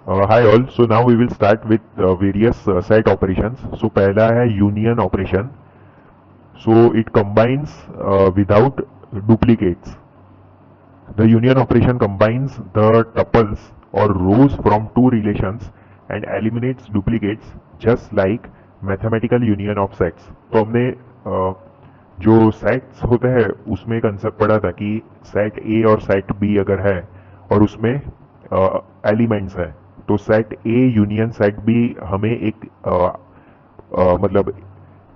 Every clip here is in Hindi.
Hi all. So now we will start with various set operations. So पहला है union operation. So it combines without duplicates. The union operation combines the tuples or rows from two relations and eliminates duplicates just like mathematical union of sets. तो हमने जो सेट्स होते हैं उसमें कंसेप्ट पढ़ा था कि सेट ए और सेट बी अगर है और उसमें एलिमेंट्स है तो set A union set B हमें एक मतलब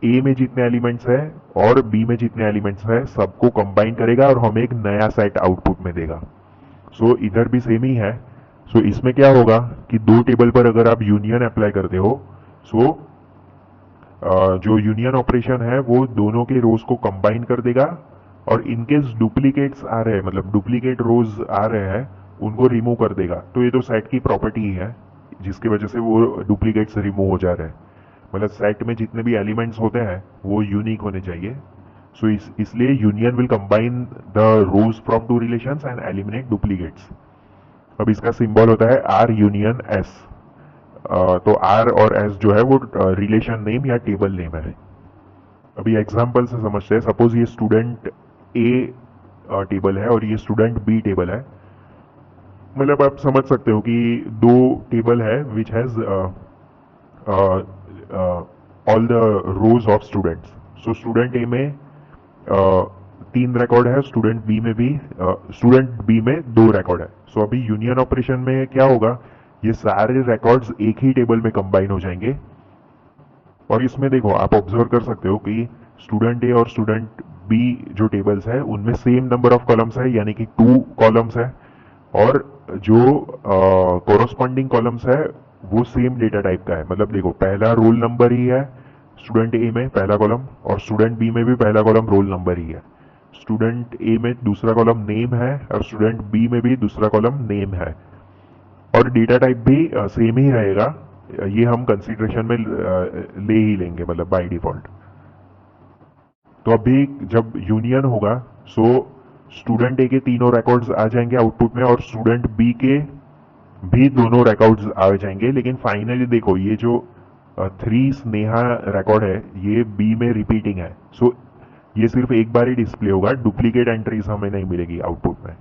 ए में जितने एलिमेंट्स है और बी में जितने एलिमेंट्स है सबको कंबाइन करेगा और हमें एक नया सेट आउटपुट में देगा. सो इधर भी सेम ही है. सो इसमें क्या होगा कि दो टेबल पर अगर आप यूनियन अप्लाई करते हो सो जो यूनियन ऑपरेशन है वो दोनों के रोज को कंबाइन कर देगा और इनकेस डुप्लीकेट्स आ रहे हैं मतलब डुप्लीकेट रोज आ रहे हैं उनको रिमूव कर देगा. तो ये तो सेट की प्रॉपर्टी ही है जिसकी वजह से वो डुप्लीकेट्स रिमूव हो जा रहे हैं. मतलब सेट में जितने भी एलिमेंट्स होते हैं वो यूनिक होने चाहिए. सो इसलिए union will combine the rows from two relations and eliminate duplicates. अब इसका सिंबल होता है आर यूनियन एस. तो आर और एस जो है वो रिलेशन नेम या टेबल नेम है. अभी एग्जांपल से समझते हैं. सपोज ये स्टूडेंट ए टेबल है और ये स्टूडेंट बी टेबल है. मतलब आप समझ सकते हो कि दो टेबल है which has all the rows of students. So student A में तीन रिकॉर्ड है, स्टूडेंट बी में भी स्टूडेंट बी में दो रिकॉर्ड है. सो अभी यूनियन ऑपरेशन में क्या होगा, ये सारे रिकॉर्ड्स एक ही टेबल में कंबाइन हो जाएंगे. और इसमें देखो आप ऑब्जर्व कर सकते हो कि स्टूडेंट ए और स्टूडेंट बी जो टेबल्स है उनमें सेम नंबर ऑफ कॉलम्स है यानी कि 2 कॉलम्स है और जो कोरोस्पॉन्डिंग कॉलम्स है वो सेम डेटा टाइप का है. मतलब देखो पहला रोल नंबर ही है स्टूडेंट ए में पहला कॉलम और स्टूडेंट बी में भी पहला कॉलम रोल नंबर ही है. स्टूडेंट ए में दूसरा कॉलम नेम है और स्टूडेंट बी में भी दूसरा कॉलम नेम है और डेटा टाइप भी सेम ही रहेगा. ये हम कंसीडरेशन में ले ही लेंगे मतलब बाय डिफॉल्ट. तो अभी जब यूनियन होगा सो स्टूडेंट ए के तीनों रिकॉर्ड्स आ जाएंगे आउटपुट में और स्टूडेंट बी के भी दोनों रिकॉर्ड्स आ जाएंगे. लेकिन फाइनली देखो ये जो 3 स्नेहा रिकॉर्ड है ये बी में रिपीटिंग है. सो ये सिर्फ एक बार ही डिस्प्ले होगा, डुप्लीकेट एंट्रीज हमें नहीं मिलेगी आउटपुट में.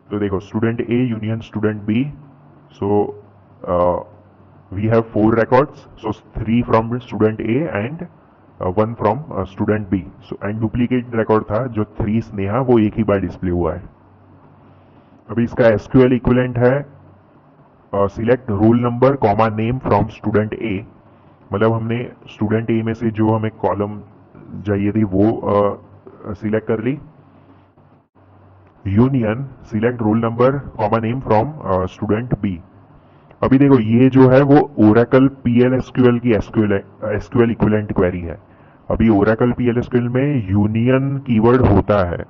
तो देखो student A union student B. So we have 4 records, so 3 from student A and 1 from student B. So and duplicate record था जो 3 स्नेहा वो एक ही बार डिस्प्ले हुआ है. अभी इसका SQL इक्विवेलेंट है select roll number comma name from student A. मतलब हमने स्टूडेंट ए में से जो हमें कॉलम चाहिए थी वो सिलेक्ट कर ली. Union select roll number comma name from student B. अभी देखो ये जो है वो ओरेकल PL/SQL की SQL इक्विवेलेंट क्वेरी है. अभी ओरेकल PL/SQL में यूनियन कीवर्ड होता है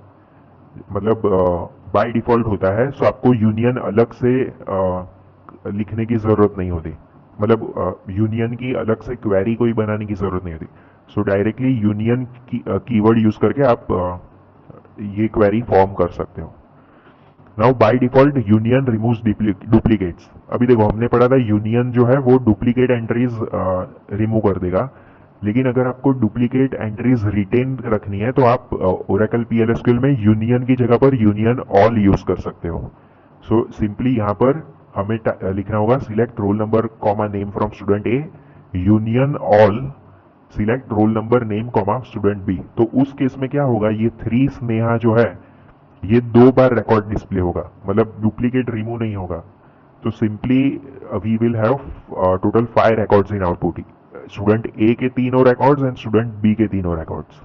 मतलब बाय डिफॉल्ट होता है. सो आपको यूनियन अलग से लिखने की जरूरत नहीं होती. मतलब यूनियन की अलग से क्वेरी कोई बनाने की जरूरत नहीं होती. सो डायरेक्टली यूनियन कीवर्ड यूज करके आप ये क्वेरी फॉर्म कर सकते हो. Now by default union removes duplicates. अभी देखो हमने पढ़ा था यूनियन जो है वो डुप्लीकेट एंट्रीज रिमूव कर देगा. लेकिन अगर आपको डुप्लीकेट एंट्रीज रिटेन रखनी है तो आप ओरेकल PL/SQL में यूनियन की जगह पर यूनियन ऑल यूज कर सकते हो. सो सिंपली यहाँ पर हमें लिखना होगा select roll number comma name from student A union all select roll number name comma student B. तो उस केस में क्या होगा, ये 3 स्नेहा जो है ये 2 बार रिकॉर्ड डिस्प्ले होगा मतलब डुप्लीकेट रिमूव नहीं होगा. तो simply we will have total 5 records in output. Student A के तीनों रिकॉर्ड्स एंड स्टूडेंट बी के तीनों रिकॉर्ड्स.